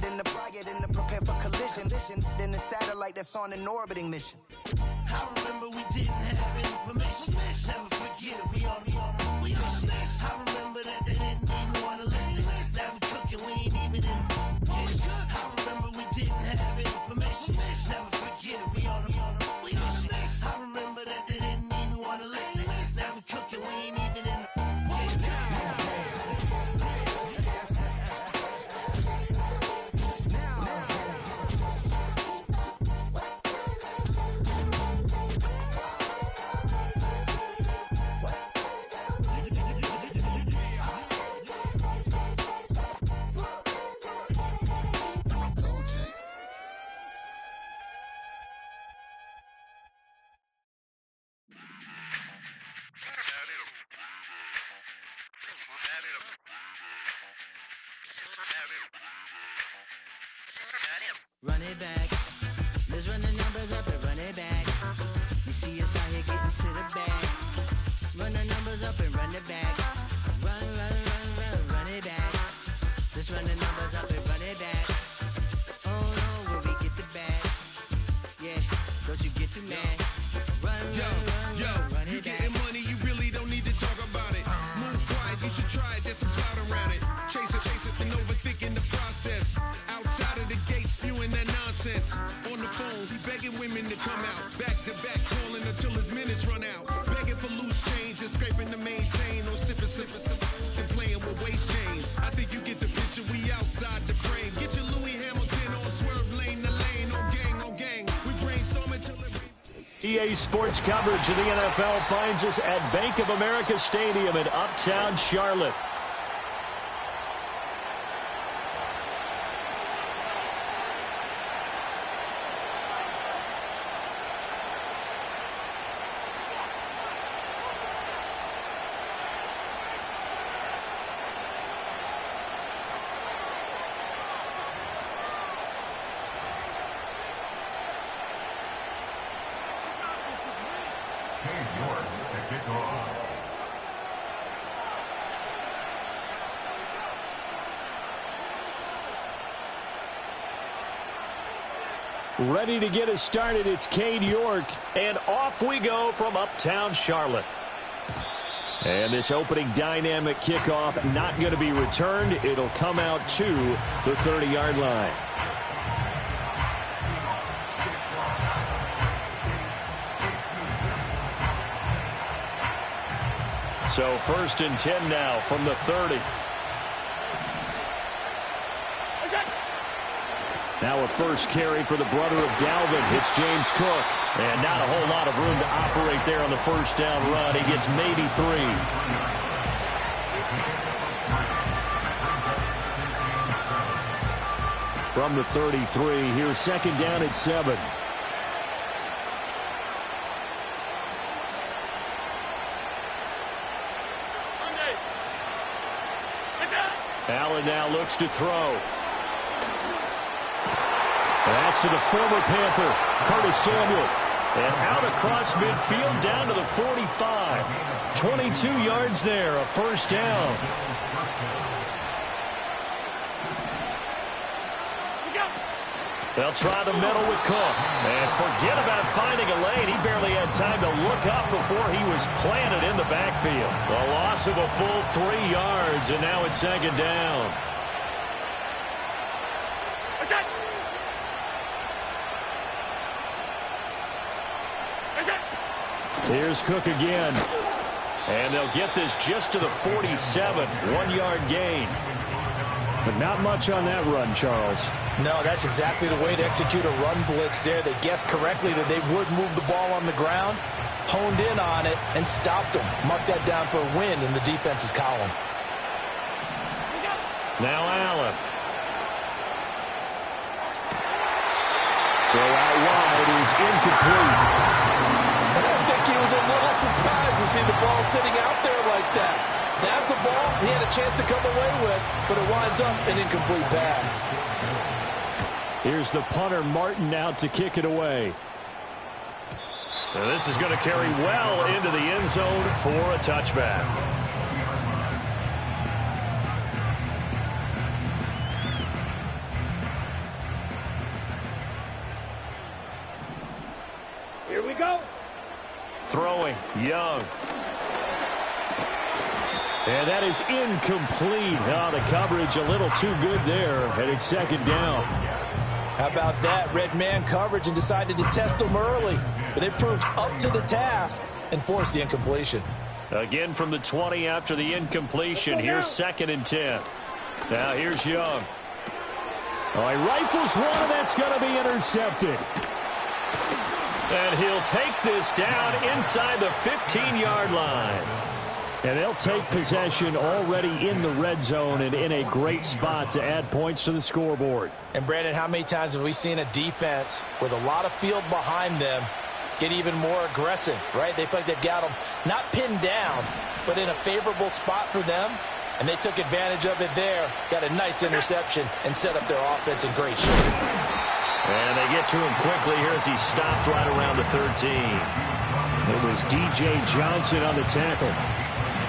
it in the prepare for collision. Then the satellite that's on an orbiting mission. I remember we didn't have any permission. Never forget it, we on a mission. I remember that they didn't even want to listen. Now we cooking, we ain't even in the kitchen. I remember we didn't have any permission. Never forget it, we on a mission. I remember that they didn't even want to listen. Now we cooking, we ain't even in the kitchen. Run it back. Let's run the numbers up and run it back. You see us out here getting to the bag. Run the numbers up and run it back. Run it back. Let's run the numbers up and run it back. Oh no, where we get the bag. Yeah, don't you get too mad. Run it back. You getting money, you really don't need to talk about it. Move quiet, you should try it, there's some clout around it. Chase it, and overthinking the process. Outside of the gates, spewing that nonsense. On the phones, he begging women to come out. Back to back, calling until his minutes run out. Begging for loose change and scraping to maintain. Or sipping, and playing with waist chains. I think you get the picture, we outside the frame. Get your Louis Hamilton on swerve lane to lane. On gang, we brainstorm until it EA Sports coverage of the NFL finds us at Bank of America Stadium in Uptown Charlotte. Ready to get us started, it's Cade York, and off we go from Uptown Charlotte. And this opening dynamic kickoff not going to be returned. It'll come out to the 30-yard line. So 1st and 10 now from the 30. Now a first carry for the brother of Dalvin. It's James Cook. And not a whole lot of room to operate there on the first down run. He gets maybe 3. From the 33, here's 2nd down at 7. Allen now looks to throw. That's to the former Panther, Curtis Samuel. And out across midfield down to the 45. 22 yards there, a first down. They'll try the middle with Cook. And forget about finding a lane. He barely had time to look up before he was planted in the backfield. A loss of a full 3 yards, and now it's 2nd down. Here's Cook again. And they'll get this just to the 47. 1-yard gain. But not much on that run, Charles. No, that's exactly the way to execute a run blitz there. They guessed correctly that they would move the ball on the ground, honed in on it, and stopped them. Mark that down for a win in the defense's column. Now Allen. Throw out wide is incomplete. I think he was a little surprised to see the ball sitting out there like that. That's a ball he had a chance to come away with, but it winds up an incomplete pass. Here's the punter, Martin, out to kick it away. Now this is going to carry well into the end zone for a touchback. we go. Throwing, Young. And that is incomplete. Oh, the coverage a little too good there, and it's second down. How about that? Red man coverage and decided to test them early. But they proved up to the task and forced the incompletion. Again from the 20 after the incompletion. Here's 2nd and 10. Now here's Young. Oh, he rifles one, and that's going to be intercepted. And he'll take this down inside the 15-yard line. And they'll take possession already in the red zone and in a great spot to add points to the scoreboard. And, Brandon, how many times have we seen a defense with a lot of field behind them get even more aggressive, right? They feel like they've got them not pinned down, but in a favorable spot for them. And they took advantage of it there, got a nice interception, and set up their offense in great shape. And they get to him quickly here as he stops right around the 13. It was D.J. Johnson on the tackle.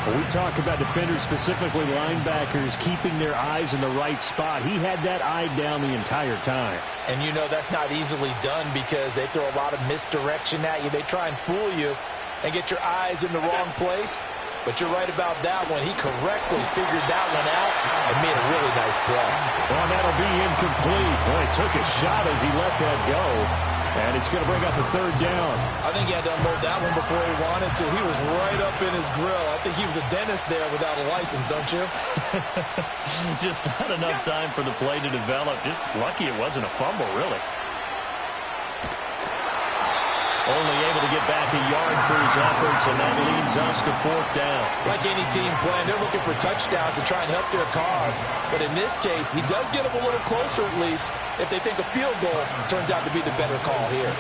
When we talk about defenders, specifically linebackers, keeping their eyes in the right spot, he had that eye down the entire time. And you know that's not easily done because they throw a lot of misdirection at you. They try and fool you and get your eyes in the wrong place. But you're right about that one. He correctly figured that one out and made a really nice play. Well, that'll be incomplete. Boy, he took a shot as he let that go. And it's going to bring up a 3rd down. I think he had to unload that one before he wanted to. He was right up in his grill. I think he was a dentist there without a license, don't you? Just not enough time for the play to develop. Just lucky it wasn't a fumble, really. Only able to get back a yard for his efforts, and that leads us to 4th down. Like any team playing, they're looking for touchdowns to try and help their cause. But in this case, he does get them a little closer at least if they think a field goal turns out to be the better call here.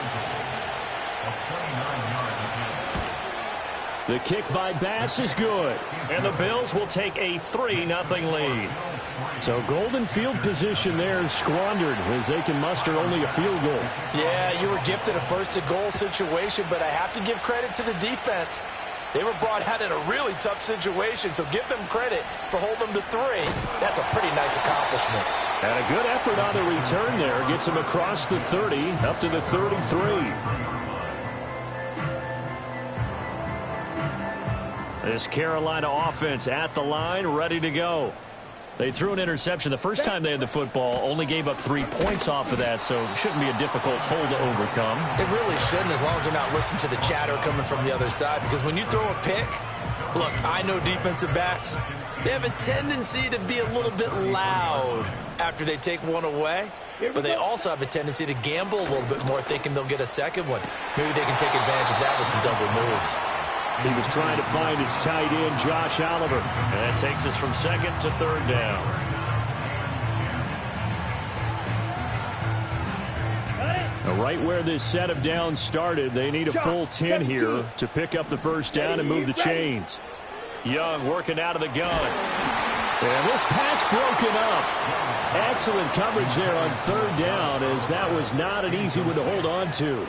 The kick by Bass is good, and the Bills will take a 3-0 lead. So golden field position there squandered as they can muster only a field goal. Yeah, you were gifted a 1st-and-goal situation, but I have to give credit to the defense. They were brought out in a really tough situation, so give them credit for holding them to 3. That's a pretty nice accomplishment. And a good effort on the return there. Gets them across the 30, up to the 33. This Carolina offense at the line, ready to go. They threw an interception the first time they had the football, only gave up 3 points off of that, so it shouldn't be a difficult hole to overcome. It really shouldn't, as long as they're not listening to the chatter coming from the other side, because when you throw a pick, look, I know defensive backs, they have a tendency to be a little bit loud after they take one away, but they also have a tendency to gamble a little bit more, thinking they'll get a second one. Maybe they can take advantage of that with some double moves. He was trying to find his tight end, Josh Oliver. And that takes us from 2nd to 3rd down. Now, right where this set of downs started, they need a full 10 here to pick up the 1st down and move the chains. Young working out of the gun. And this pass broken up. Excellent coverage there on 3rd down, as that was not an easy one to hold on to.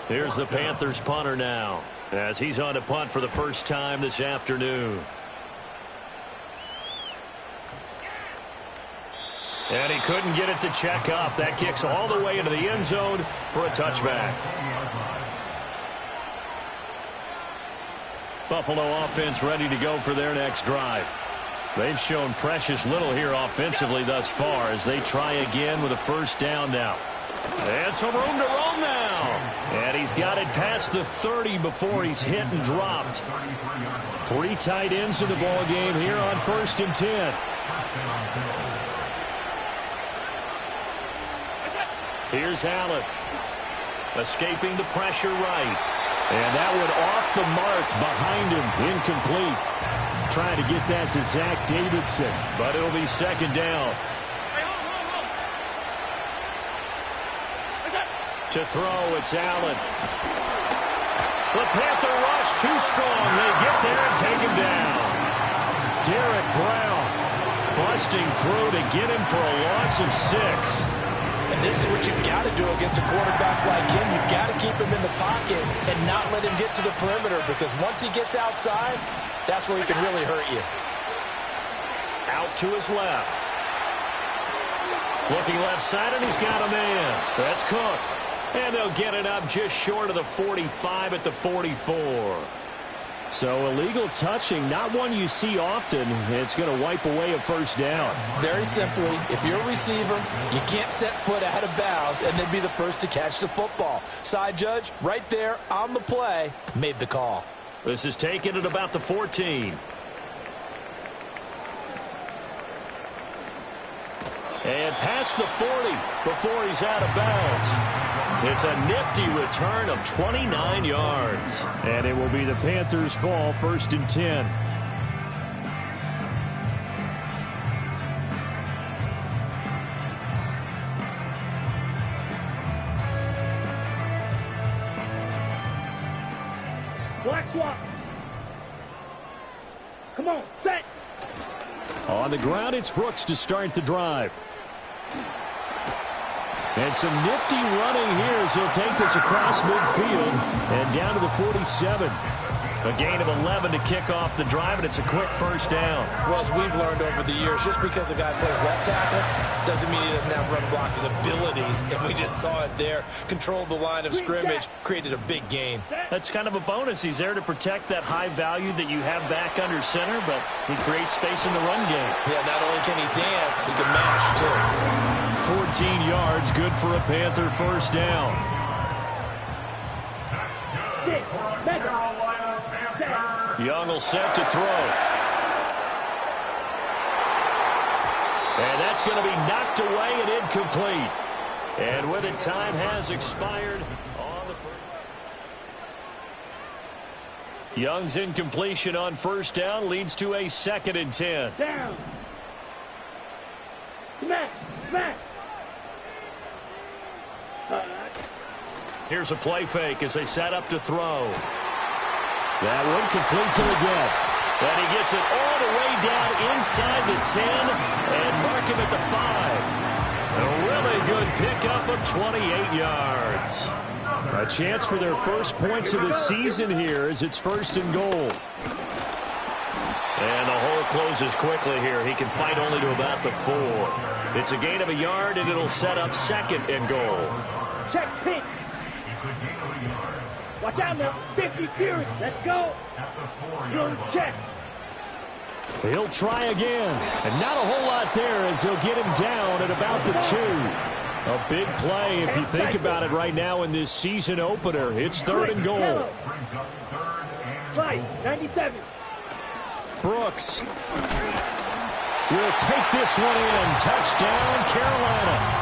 Here's the Panthers punter now, as he's on to punt for the first time this afternoon. And he couldn't get it to check up. That kicks all the way into the end zone for a touchback. Buffalo offense ready to go for their next drive. They've shown precious little here offensively thus far as they try again with a 1st down now. And some room to roam now. And he's got it past the 30 before he's hit and dropped. 3 tight ends in the ball game here on 1st and 10. Here's Allen. Escaping the pressure right. And that one off the mark behind him. Incomplete. Trying to get that to Zach Davidson. But it'll be 2nd down. To throw, it's Allen. The Panther rush too strong. They get there and take him down. Derek Brown busting through to get him for a loss of 6. And this is what you've got to do against a quarterback like him. You've got to keep him in the pocket and not let him get to the perimeter, because once he gets outside, that's where he can really hurt you. Out to his left. Looking left side, and he's got a man. That's Cook. And they'll get it up just short of the 45 at the 44. So illegal touching, not one you see often. It's going to wipe away a first down. Very simply, if you're a receiver, you can't set foot out of bounds and then be the first to catch the football. Side judge, right there on the play, made the call. This is taken at about the 14. And past the 40 before he's out of bounds. It's a nifty return of 29 yards. And it will be the Panthers' ball, 1st and 10. Black swap. Come on, set. On the ground, it's Brooks to start the drive. And some nifty running here as he'll take this across midfield and down to the 47. A gain of 11 to kick off the drive, and it's a quick first down. Well, as we've learned over the years, just because a guy plays left tackle doesn't mean he doesn't have run blocking abilities, and we just saw it there. Controlled the line of scrimmage, created a big gain. That's kind of a bonus. He's there to protect that high value that you have back under center, but he creates space in the run game. Yeah, not only can he dance, he can mash, too. 14 yards, good for a Panther first down. Young will set to throw. And that's going to be knocked away and incomplete. And with it, time has expired on the first. Young's incompletion on first down leads to a 2nd and 10. Down. Smash. Smash. Here's a play fake as they set up to throw. That one complete to the gut. And he gets it all the way down inside the 10 and mark him at the 5. A really good pickup of 28 yards. A chance for their first points of the season here as it's 1st and goal. And the hole closes quickly here. He can fight only to about the 4. It's a gain of a yard, and it'll set up 2nd and goal. Check pitch. Watch out now. 50 Fury. Let's go. Fury check. He'll try again. And not a whole lot there as he'll get him down at about the 2. A big play if you think about it right now in this season opener. It's 3rd and goal. Slide. 97. Brooks will take this one in. Touchdown, Carolina.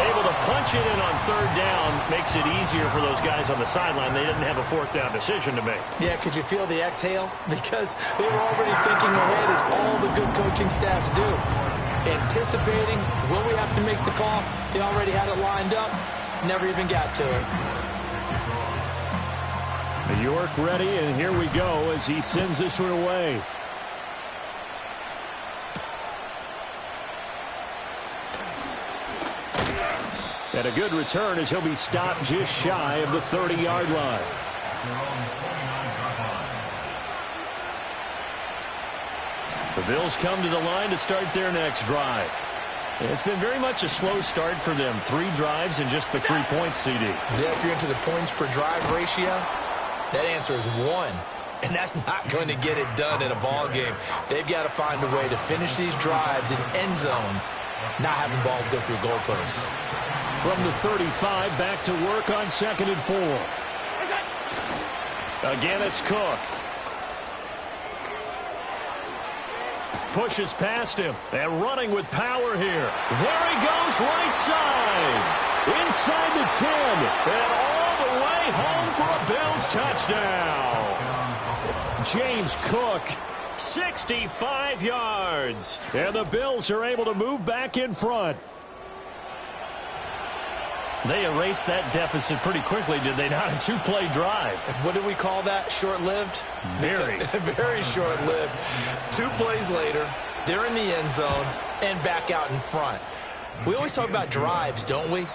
Able to punch it in on 3rd down. Makes it easier for those guys on the sideline. They didn't have a 4th down decision to make. Yeah, could you feel the exhale? Because they were already thinking ahead, as all the good coaching staffs do. Anticipating, will we have to make the call? They already had it lined up. Never even got to it. York ready, and here we go as he sends this one away. And a good return as he'll be stopped just shy of the 30-yard line. The Bills come to the line to start their next drive. It's been very much a slow start for them. 3 drives and just the 3 points, CD. Yeah, if you're into the points per drive ratio, that answer is 1. And that's not going to get it done in a ball game. They've got to find a way to finish these drives in end zones, not having balls go through goalposts. From the 35, back to work on 2nd and 4. Again, it's Cook. Pushes past him and running with power here. There he goes, right side. Inside the 10 and all the way home for a Bills touchdown. James Cook, 65 yards. And the Bills are able to move back in front. They erased that deficit pretty quickly, did they not? A 2-play drive. What did we call that? Short-lived? Very. Very short-lived. 2 plays later, they're in the end zone and back out in front. We always talk about drives, don't we?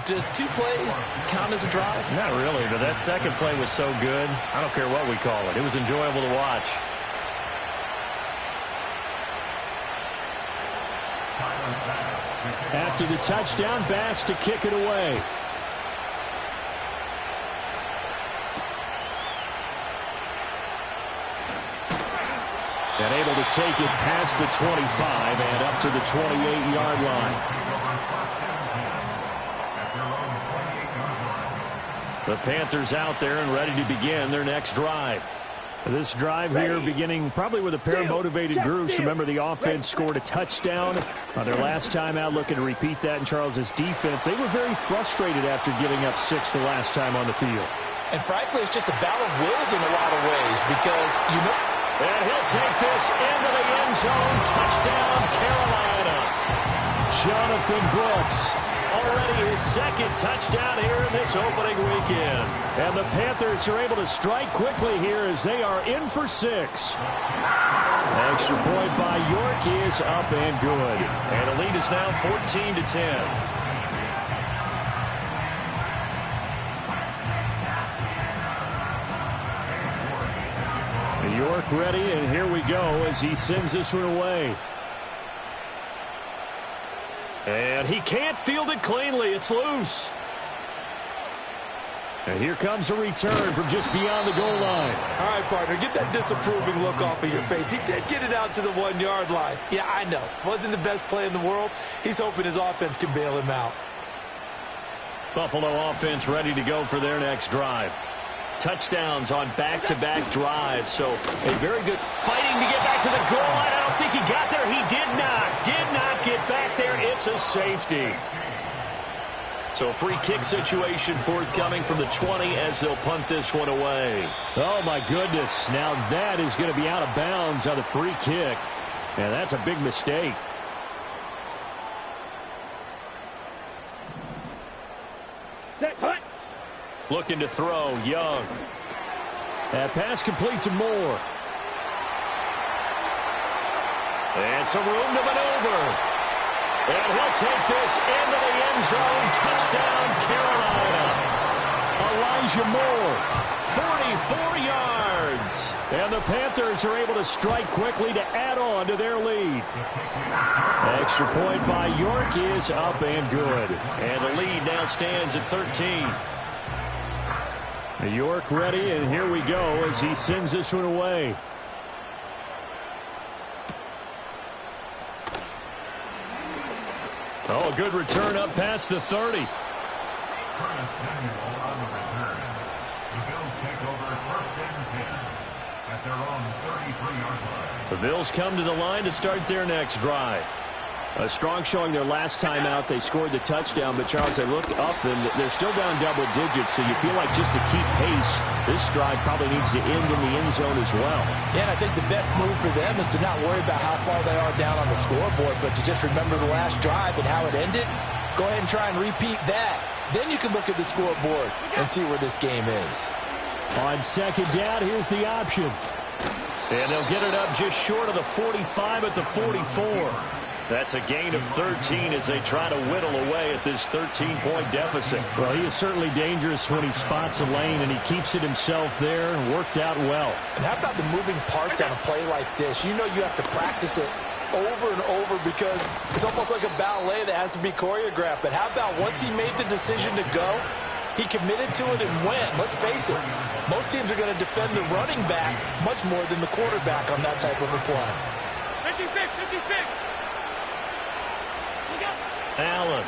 Does 2 plays count as a drive? Not really, but that second play was so good. I don't care what we call it. It was enjoyable to watch. After the touchdown, Bass to kick it away. And able to take it past the 25 and up to the 28-yard line. The Panthers out there and ready to begin their next drive. This drive here beginning probably with a pair of motivated groups. Remember, the offense scored a touchdown on their last time out, looking to repeat that in Charles's defense. They were very frustrated after giving up 6 the last time on the field. And frankly, it's just a battle of wills in a lot of ways because, you know. And he'll take this into the end zone. Touchdown, Carolina. Jonathan Brooks, already his second touchdown here in this opening weekend. And the Panthers are able to strike quickly here as they are in for 6. Extra point by York is up and good. And the lead is now 14-10. York ready, and here we go as he sends this one away. And he can't field it cleanly. It's loose. And here comes a return from just beyond the goal line. All right, partner, get that disapproving look off of your face. He did get it out to the 1-yard line. Yeah, I know. Wasn't the best play in the world. He's hoping his offense can bail him out. Buffalo offense ready to go for their next drive. Touchdowns on back-to-back drives. So a very good fighting to get back to the goal line. I don't think he got there. He did not get back there. It's a safety. So a free kick situation forthcoming from the 20 as they'll punt this one away. Oh, my goodness. Now that is going to be out of bounds on the free kick. And that's a big mistake. Looking to throw, Young. That pass complete to Moore. And some room to maneuver. And he'll take this into the end zone. Touchdown, Carolina. Elijah Moore, 44 yards. And the Panthers are able to strike quickly to add on to their lead. Extra point by York is up and good. And the lead now stands at 13. York ready, and here we go as he sends this one away. Oh, a good return up past the 30. The Bills come to the line to start their next drive. A strong showing their last time out. They scored the touchdown, but Charles, they looked up, and they're still down double digits, so you feel like just to keep pace, this drive probably needs to end in the end zone as well. Yeah, and I think the best move for them is to not worry about how far they are down on the scoreboard, but to just remember the last drive and how it ended. Go ahead and try and repeat that. Then you can look at the scoreboard and see where this game is. On second down, here's the option. And they'll get it up just short of the 45 at the 44. That's a gain of 13 as they try to whittle away at this 13-point deficit. Well, he is certainly dangerous when he spots a lane, and he keeps it himself there. Worked out well. And how about the moving parts on a play like this? You know you have to practice it over and over because it's almost like a ballet that has to be choreographed. But how about once he made the decision to go, he committed to it and went. Let's face it, most teams are going to defend the running back much more than the quarterback on that type of a play. 56. Allen.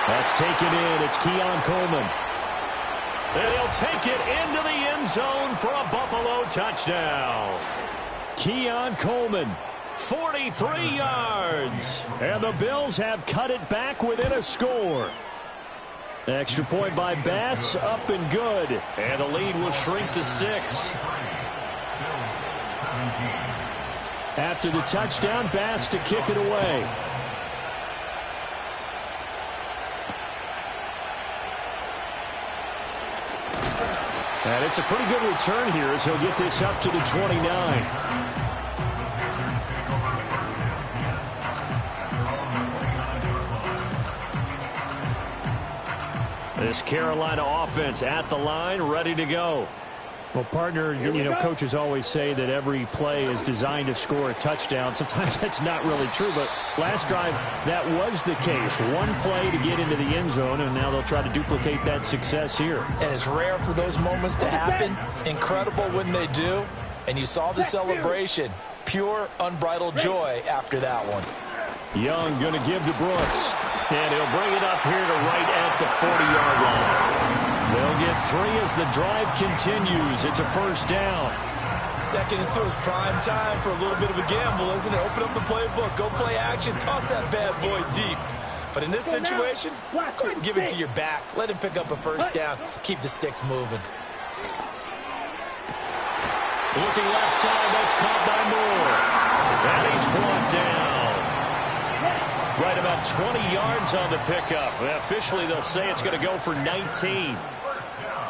That's taken in. It's Keon Coleman. And he'll take it into the end zone for a Buffalo touchdown. Keon Coleman, 43 yards. And the Bills have cut it back within a score. Extra point by Bass, up and good. And the lead will shrink to 6. After the touchdown, Bass to kick it away. And it's a pretty good return here as he'll get this up to the 29. This Carolina offense at the line, ready to go. Well, partner, you know, coaches always say that every play is designed to score a touchdown. Sometimes that's not really true, but last drive, that was the case. One play to get into the end zone, and now they'll try to duplicate that success here. And it's rare for those moments to happen. Incredible when they do. And you saw the celebration. Pure, unbridled joy after that one. Young going to give to Brooks. And he'll bring it up here to right at the 40-yard line. They'll get 3 as the drive continues. It's a first down. 2nd and 2 is prime time for a little bit of a gamble, isn't it? Open up the playbook, go play action, toss that bad boy deep. But in this situation, go ahead and give it to your back. Let him pick up a first down. Keep the sticks moving. Looking left side, that's caught by Moore. And he's brought down. Right about 20 yards on the pickup. Officially, they'll say it's going to go for 19.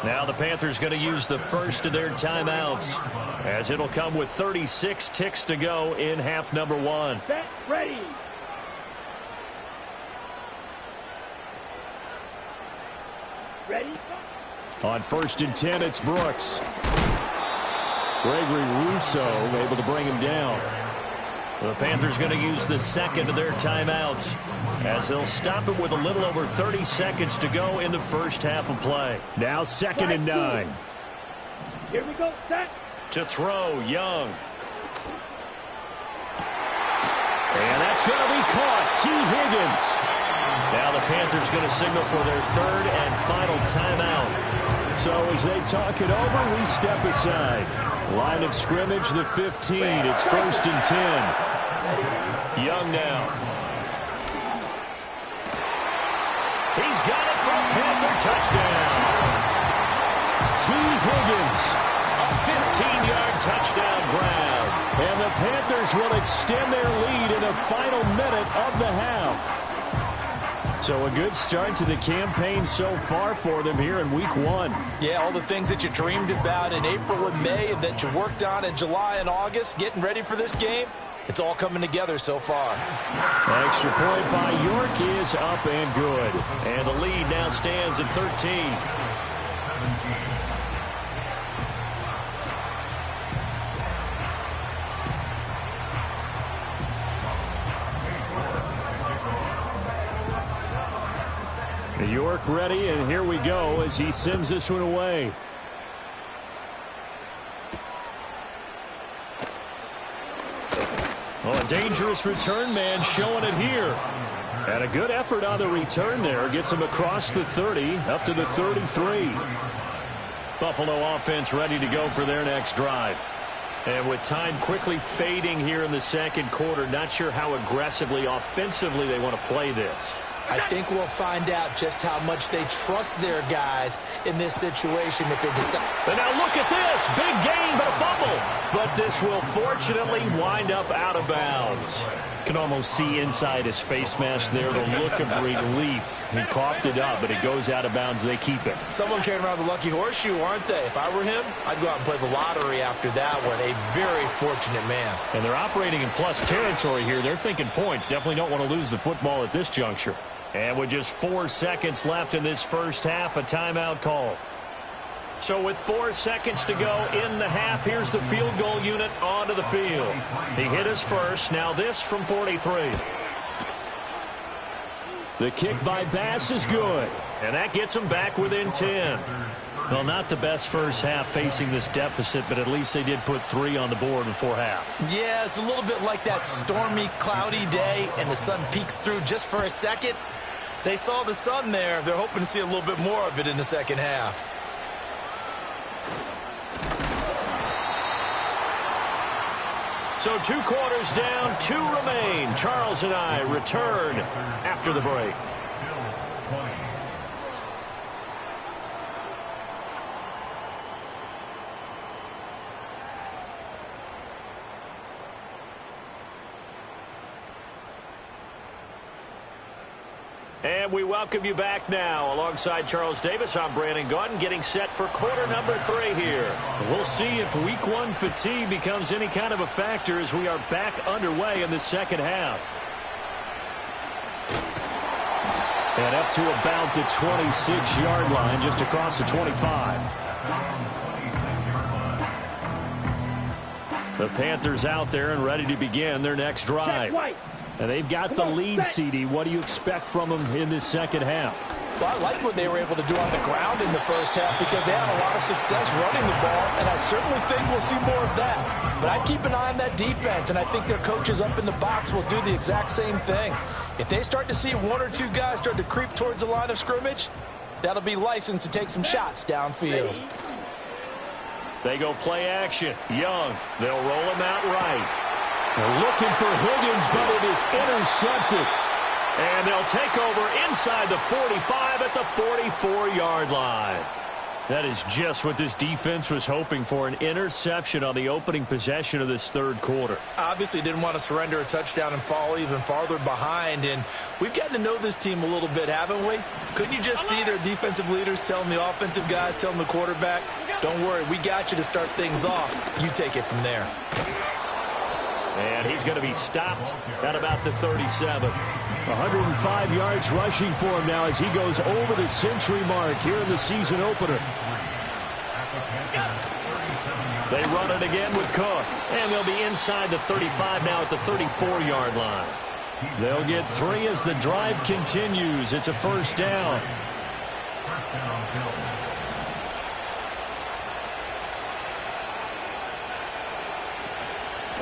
Now the Panthers going to use the first of their timeouts, as it'll come with 36 ticks to go in half number 1. Set, ready. Ready. On 1st and 10, it's Brooks. Gregory Rousseau able to bring him down. The Panthers going to use the second of their timeouts, as they'll stop it with a little over 30 seconds to go in the first half of play. Now 2nd and 9. Here we go, set. To throw, Young. And that's going to be caught. T. Higgins. Now the Panthers going to signal for their 3rd and final timeout. So as they talk it over, we step aside. Line of scrimmage, the 15. It's 1st and 10. Young now. He's got it from Panther touchdown. T. Higgins, a 15-yard touchdown grab. And the Panthers will extend their lead in the final minute of the half. So a good start to the campaign so far for them here in week 1. Yeah, all the things that you dreamed about in April and May and that you worked on in July and August, getting ready for this game, it's all coming together so far. Extra point by York is up and good. And the lead now stands at 13. York ready, and here we go as he sends this one away. Well, a dangerous return man showing it here. And a good effort on the return there. Gets him across the 30, up to the 33. Buffalo offense ready to go for their next drive. And with time quickly fading here in the second quarter, not sure how aggressively, offensively they want to play this. I think we'll find out just how much they trust their guys in this situation if they decide. And now look at this. Big gain, but a fumble. But this will fortunately wind up out of bounds. Can almost see inside his face mask there the look of relief. He coughed it up, but it goes out of bounds. They keep it. Someone carrying around the lucky horseshoe, aren't they? If I were him, I'd go out and play the lottery after that one. A very fortunate man. And they're operating in plus territory here. They're thinking points. Definitely don't want to lose the football at this juncture. And with just 4 seconds left in this first half, a timeout call. So with 4 seconds to go in the half, here's the field goal unit onto the field. He hit his first. Now this from 43. The kick by Bass is good. And that gets him back within 10. Well, not the best first half facing this deficit, but at least they did put 3 on the board before half. Yeah, it's a little bit like that stormy, cloudy day, and the sun peeks through just for a second. They saw the sun there. They're hoping to see a little bit more of it in the second half. So 2 quarters down, 2 remain. Charles and I return after the break. And we welcome you back now. Alongside Charles Davis, I'm Brandon Gaudin, getting set for quarter number 3 here. We'll see if week 1 fatigue becomes any kind of a factor as we are back underway in the second half. And up to about the 26-yard line, just across the 25. The Panthers out there and ready to begin their next drive. And they've got the lead, CD. What do you expect from them in this second half? Well, I like what they were able to do on the ground in the first half because they had a lot of success running the ball, and I certainly think we'll see more of that. But I'd keep an eye on that defense, and I think their coaches up in the box will do the exact same thing. If they start to see one or two guys start to creep towards the line of scrimmage, that'll be licensed to take some shots downfield. They go play action. Young. They'll roll him out right. They're looking for Higgins, but it is intercepted. And they'll take over inside the 45 at the 44-yard line. That is just what this defense was hoping for, an interception on the opening possession of this third quarter. Obviously didn't want to surrender a touchdown and fall even farther behind. And we've gotten to know this team a little bit, haven't we? Couldn't you just see their defensive leaders telling the offensive guys, telling the quarterback, don't worry, we got you to start things off. You take it from there. And he's going to be stopped at about the 37. 105 yards rushing for him now as he goes over the century mark here in the season opener. They run it again with Cook. And they'll be inside the 35 now at the 34-yard line. They'll get 3 as the drive continues. It's a first down.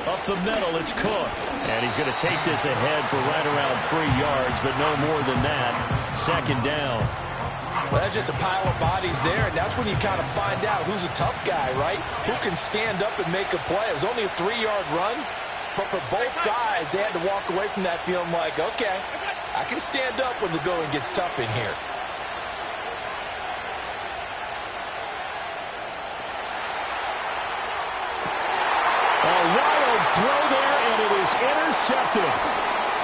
Up the middle, it's Cook. And he's going to take this ahead for right around 3 yards, but no more than that. Second down. Well, that's just a pile of bodies there, and that's when you kind of find out who's a tough guy, right? Who can stand up and make a play. It was only a 3-yard run, but for both sides, they had to walk away from that feeling like, okay, I can stand up when the going gets tough in here. Throw there, and it is intercepted.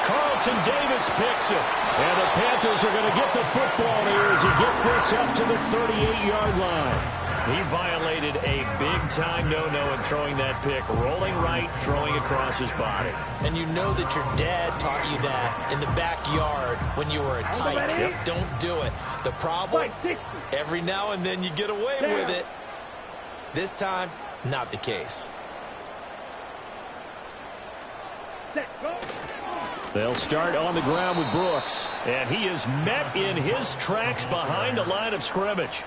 Carlton Davis picks it. And the Panthers are going to get the football here as he gets this up to the 38-yard line. He violated a big-time no-no in throwing that pick. Rolling right, throwing across his body. And you know that your dad taught you that in the backyard when you were a tyke. Yep. Don't do it. The problem, every now and then you get away with it. This time, not the case. They'll start on the ground with Brooks. And he is met in his tracks behind the line of scrimmage.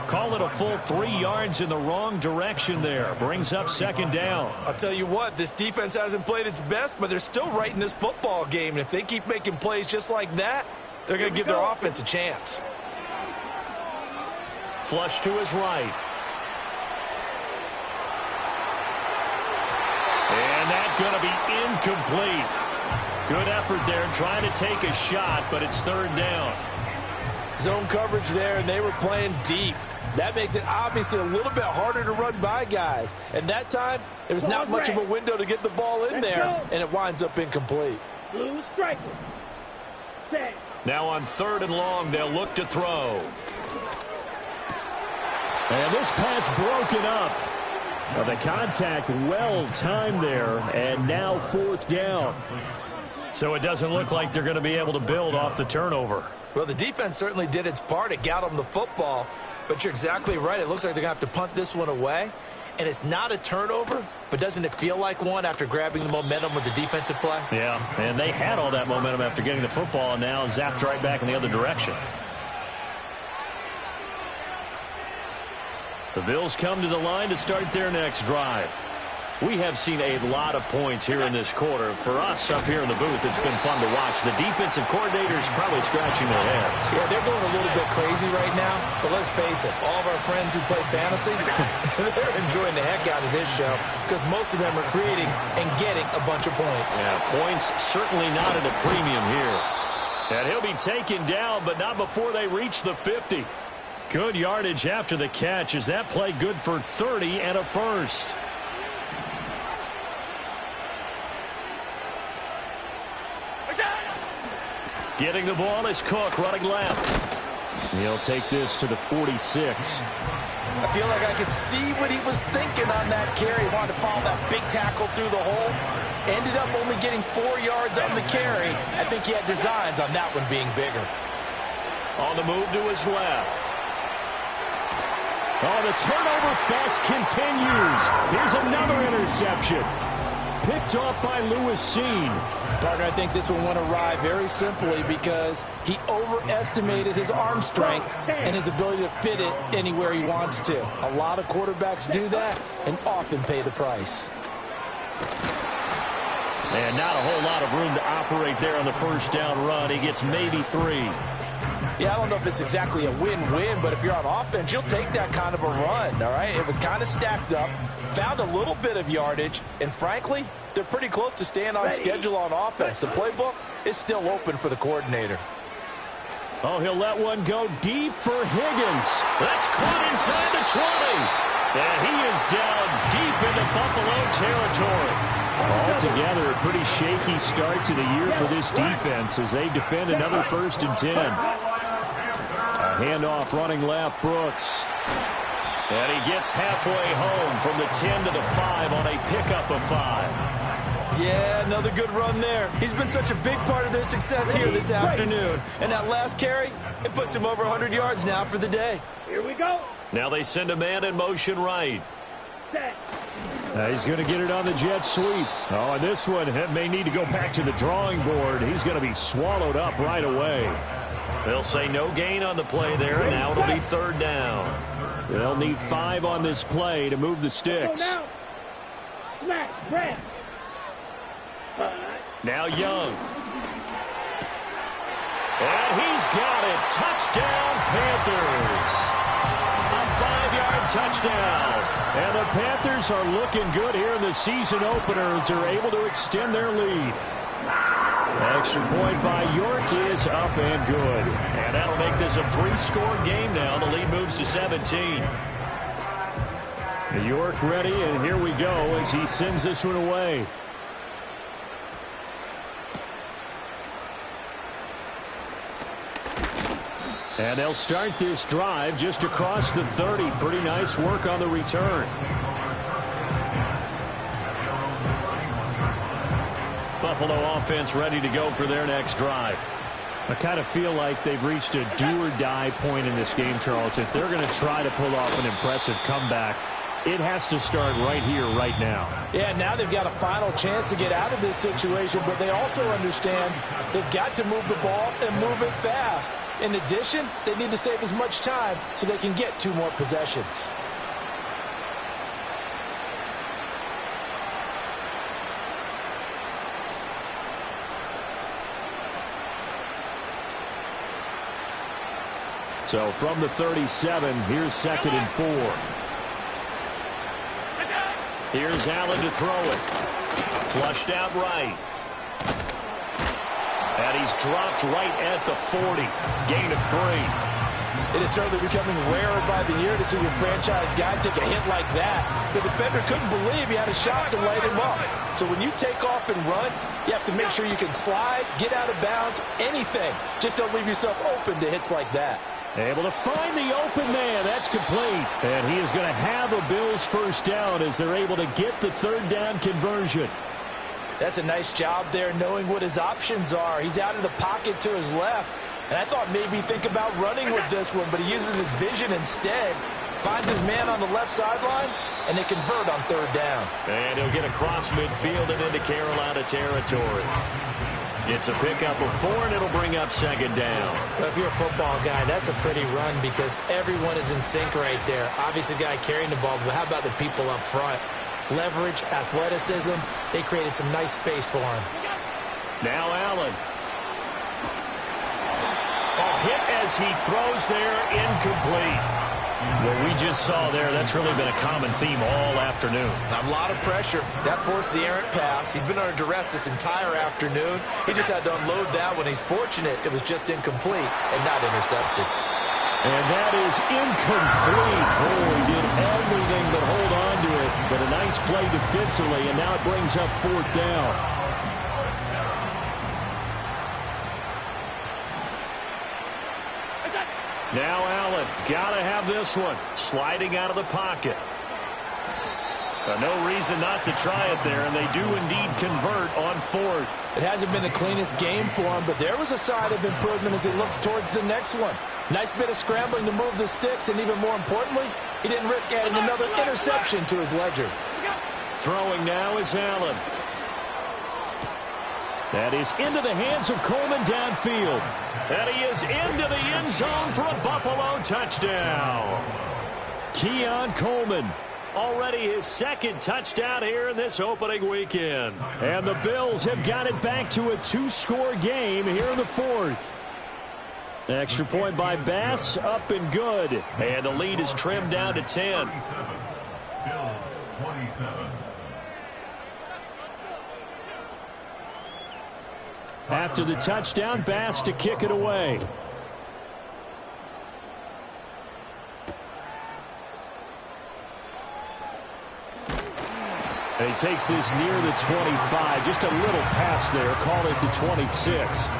Call it a full 3 yards in the wrong direction there. Brings up second down. I'll tell you what, this defense hasn't played its best, but they're still right in this football game. And if they keep making plays just like that, they're going to give their offense a chance. Flush to his right. And that's going to be incomplete. Good effort there trying to take a shot, but it's third down. Zone coverage there, and they were playing deep. That makes it obviously a little bit harder to run by guys. And that time, there was not much of a window to get the ball in there, and it winds up incomplete. Blue striker. Set. Now on 3rd and long, they'll look to throw. And this pass broken up. Well, the contact well timed there, and now 4th down. So it doesn't look like they're going to be able to build off the turnover. Well, the defense certainly did its part. It got them the football, but you're exactly right. It looks like they're going to have to punt this one away, and it's not a turnover, but doesn't it feel like one after grabbing the momentum with the defensive play? Yeah, and they had all that momentum after getting the football, and now zapped right back in the other direction. The Bills come to the line to start their next drive. We have seen a lot of points here in this quarter. For us up here in the booth, it's been fun to watch. The defensive coordinators probably scratching their heads. Yeah, they're going a little bit crazy right now, but let's face it, all of our friends who play fantasy, they're enjoying the heck out of this show because most of them are creating and getting a bunch of points. Yeah, points certainly not at a premium here. And he'll be taken down, but not before they reach the 50. Good yardage after the catch. Is that play good for 30 and a first? Getting the ball is Cook running left. He'll take this to the 46. I feel like I could see what he was thinking on that carry. He wanted to follow that big tackle through the hole. Ended up only getting 4 yards on the carry. I think he had designs on that one being bigger. On the move to his left. Oh, the turnover fest continues. Here's another interception. picked off by Lewis Seen. Partner, I think this one won't arrive very simply because he overestimated his arm strength and his ability to fit it anywhere he wants to. A lot of quarterbacks do that and often pay the price. And not a whole lot of room to operate there on the first down run. He gets maybe 3. Yeah, I don't know if it's exactly a win-win, but if you're on offense, you'll take that kind of a run, all right? It was kind of stacked up, found a little bit of yardage, and frankly, they're pretty close to staying on schedule on offense. The playbook is still open for the coordinator. Oh, he'll let one go deep for Higgins. That's caught inside the 20. And he is down deep into Buffalo territory. Altogether, a pretty shaky start to the year for this defense as they defend another 1st and 10. A handoff running left, Brooks. And he gets halfway home from the 10 to the 5 on a pickup of 5. Yeah, another good run there. He's been such a big part of their success here this afternoon. And that last carry, it puts him over 100 yards now for the day. Here we go. Now they send a man in motion right. He's going to get it on the jet sweep. Oh, and this one may need to go back to the drawing board. He's going to be swallowed up right away. They'll say no gain on the play there, and now it'll be 3rd down. They'll need 5 on this play to move the sticks. Smack, press. Now Young. And he's got it. Touchdown, Panthers. A 5-yard touchdown. And the Panthers are looking good here in the season opener as they're able to extend their lead. Extra point by York is up and good. And that'll make this a 3-score game now. The lead moves to 17. York ready, and here we go as he sends this one away. And they'll start this drive just across the 30. Pretty nice work on the return. Buffalo offense ready to go for their next drive. I kind of feel like they've reached a do-or-die point in this game, Charles. If they're going to try to pull off an impressive comeback, it has to start right here, right now. Yeah, now they've got a final chance to get out of this situation, but they also understand they've got to move the ball and move it fast. In addition, they need to save as much time so they can get 2 more possessions. So from the 37, here's 2nd and 4. Here's Allen to throw it. Flushed out right. And he's dropped right at the 40. Gain of 3. It is certainly becoming rarer by the year to see your franchise guy take a hit like that. The defender couldn't believe he had a shot to light him up. So when you take off and run, you have to make sure you can slide, get out of bounds, anything. Just don't leave yourself open to hits like that. Able to find the open man. That's complete. And he is going to have a Bills 1st down as they're able to get the 3rd down conversion. That's a nice job there knowing what his options are. He's out of the pocket to his left. And I thought maybe think about running with this one, but he uses his vision instead. Finds his man on the left sideline, and they convert on 3rd down. And he'll get across midfield and into Carolina territory. It's a pickup of 4, and it'll bring up 2nd down. Well, if you're a football guy, that's a pretty run because everyone is in sync right there. Obviously, the guy carrying the ball, but how about the people up front? Leverage, athleticism, they created some nice space for him. Now Allen. A hit as he throws there, incomplete. What we just saw there, that's really been a common theme all afternoon. A lot of pressure. That forced the errant pass. He's been under duress this entire afternoon. He just had to unload that one. He's fortunate it was just incomplete and not intercepted. And that is incomplete. Oh, he did everything but hold on to it. But a nice play defensively, and now it brings up 4th down. Now Allen, gotta have this one. Sliding out of the pocket. No reason not to try it there, and they do indeed convert on 4th. It hasn't been the cleanest game for him, but there was a sign of improvement as he looks towards the next one. Nice bit of scrambling to move the sticks, and even more importantly, he didn't risk adding another interception to his ledger. Throwing now is Allen. That is into the hands of Coleman downfield. And he is into the end zone for a Buffalo touchdown. Keon Coleman, already his second touchdown here in this opening weekend. And the Bills have got it back to a 2-score game here in the fourth. Extra point by Bass, up and good. And the lead is trimmed down to 10. Bills 27. After the touchdown, Bass to kick it away. And he takes this near the 25. Just a little pass there. Call it the 26.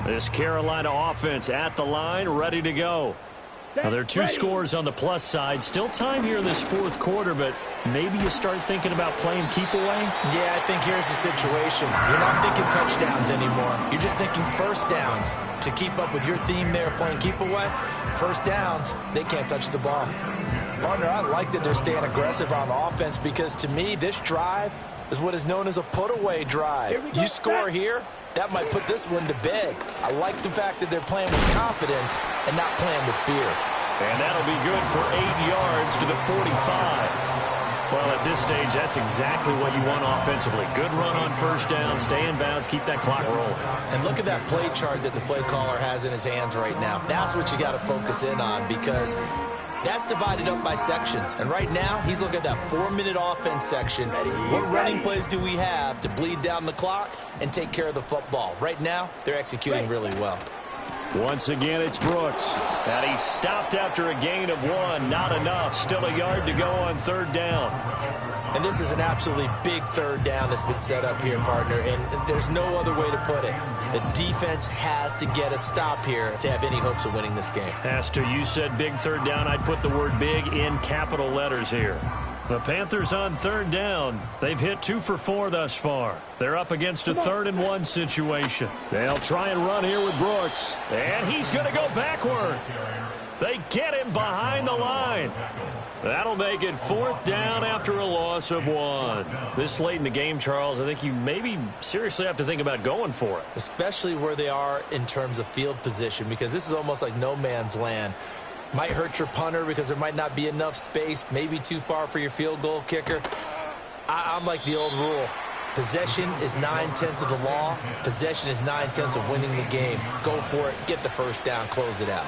This Carolina offense at the line, ready to go. Now, there are 2 scores on the plus side. Still time here in this fourth quarter, but maybe you start thinking about playing keep away? Yeah, I think here's the situation. You're not thinking touchdowns anymore. You're just thinking first downs. To keep up with your theme there, playing keep away, first downs, they can't touch the ball. Partner, I like that they're staying aggressive on the offense because, to me, this drive is what is known as a put-away drive. You score here, that might put this one to bed. I like the fact that they're playing with confidence and not playing with fear. And that'll be good for 8 yards to the 45. Well, at this stage, that's exactly what you want offensively. Good run on first down, stay in bounds, keep that clock rolling. And look at that play chart that the play caller has in his hands right now. That's what you got to focus in on because that's divided up by sections. And right now, he's looking at that 4-minute offense section. What running plays do we have to bleed down the clock and take care of the football? Right now, they're executing really well. Once again, it's Brooks. And he stopped after a gain of 1. Not enough. Still a yard to go on third down. And this is an absolutely big third down that's been set up here, partner. And there's no other way to put it. The defense has to get a stop here to have any hopes of winning this game. Has to. You said big third down. I'd put the word big in capital letters here. The Panthers on third down. They've hit 2 for 4 thus far. They're up against a 3rd-and-1 situation. They'll try and run here with Brooks. And he's going to go backward. They get him behind the line. That'll make it 4th down after a loss of 1. This late in the game, Charles, I think you maybe seriously have to think about going for it. Especially where they are in terms of field position, because this is almost like no man's land. Might hurt your punter because there might not be enough space, maybe too far for your field goal kicker. I'm like the old rule. Possession is 9/10 of the law. Possession is 9/10 of winning the game. Go for it. Get the first down. Close it out.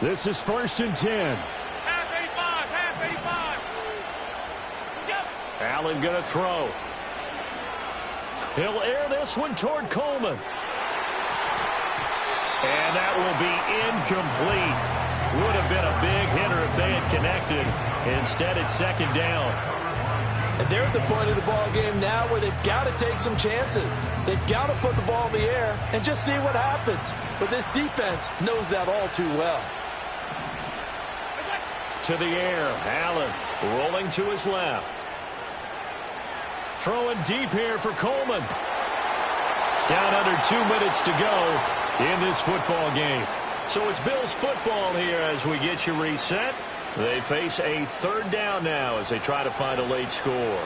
This is 1st and 10. Half 85, half 85. Yep. Allen going to throw. He'll air this one toward Coleman. And that will be incomplete. Would have been a big hitter if they had connected. Instead, it's 2nd down. And they're at the point of the ball game now where they've got to take some chances. They've got to put the ball in the air and just see what happens. But this defense knows that all too well. To the air, Allen rolling to his left. Throwing deep here for Coleman. Down under 2 minutes to go in this football game. So it's Bills football here as we get you reset. They face a 3rd down now as they try to find a late score.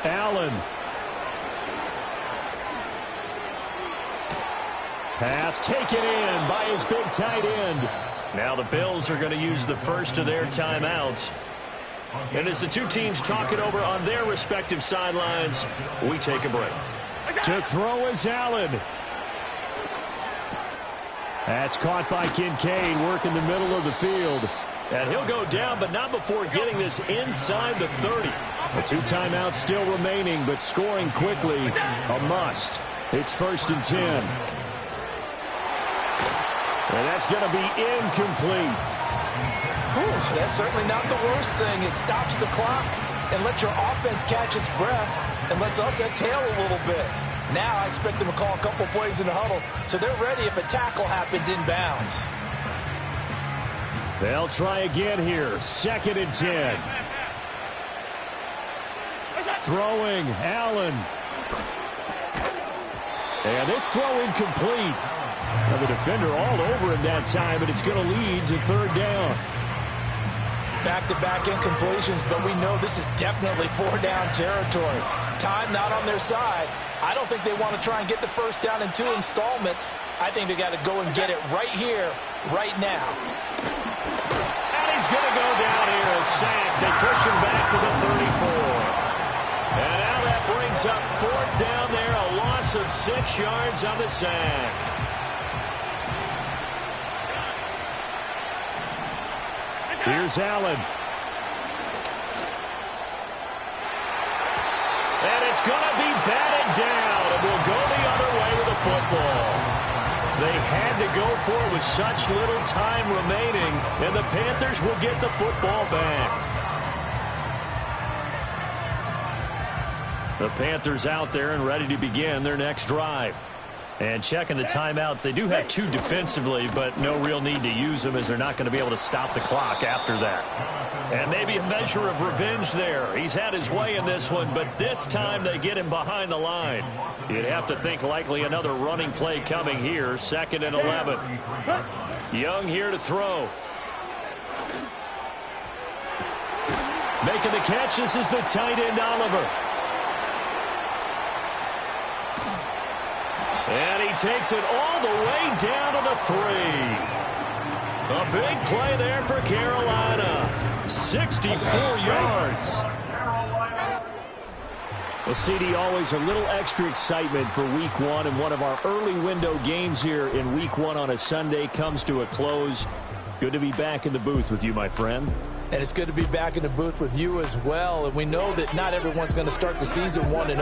Allen. Pass taken in by his big tight end. Now the Bills are going to use the first of their timeouts. And as the two teams talk it over on their respective sidelines, we take a break. To throw is Allen. That's caught by Kincaid, working the middle of the field. And he'll go down, but not before getting this inside the 30. The 2 timeouts still remaining, but scoring quickly, a must. It's 1st and 10. And that's going to be incomplete. Whew, that's certainly not the worst thing. It stops the clock and lets your offense catch its breath and lets us exhale a little bit. Now I expect them to call a couple plays in the huddle, so they're ready if a tackle happens inbounds. They'll try again here. 2nd and 10. Throwing, Allen. And this throw incomplete. Now the defender all over him that time, but it's going to lead to 3rd down. Back-to-back incompletions, but we know this is definitely 4-down territory. Time not on their side. I don't think they want to try and get the 1st down in 2 installments. I think they got to go and get it right here, right now. And he's going to go down here, a sack. They push him back to the 34. And now that brings up 4th down there, a loss of 6 yards on the sack. Here's Allen. And it's going to be batted down, and we'll go the other way with the football. They had to go for it with such little time remaining, and the Panthers will get the football back. The Panthers out there and ready to begin their next drive. And checking the timeouts, they do have 2 defensively, but no real need to use them as they're not going to be able to stop the clock after that. And maybe a measure of revenge there. He's had his way in this one, but this time they get him behind the line. You'd have to think likely another running play coming here, 2nd and 11. Young here to throw. Making the catch, this is the tight end, Oliver. And he takes it all the way down to the 3. A big play there for Carolina. 64 yards. Well, CD, always a little extra excitement for Week 1, and one of our early window games here in Week 1 on a Sunday comes to a close. Good to be back in the booth with you, my friend. And it's good to be back in the booth with you as well. And we know that not everyone's going to start the season 1-0.